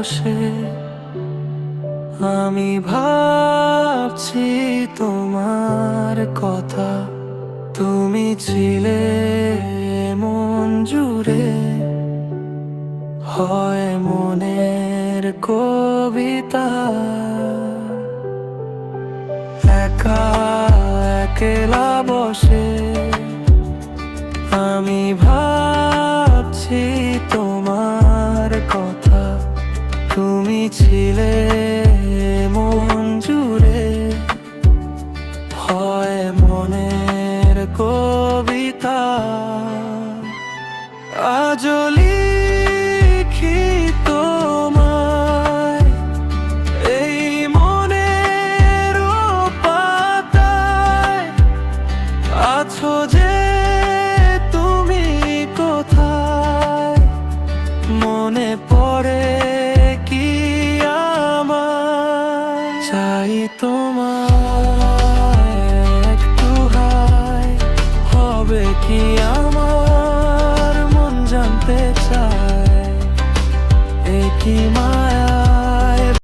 বসে আমি ভাবছি তোমার কথা। তুমি ছিলে মন জুড়ে, হয় মনের কবিতা। একা একলা বসে আমি ভাবছি তোমার কথা। তুমি ছিলে মন জুড়ে, হয় মনের কবিতা। আজলি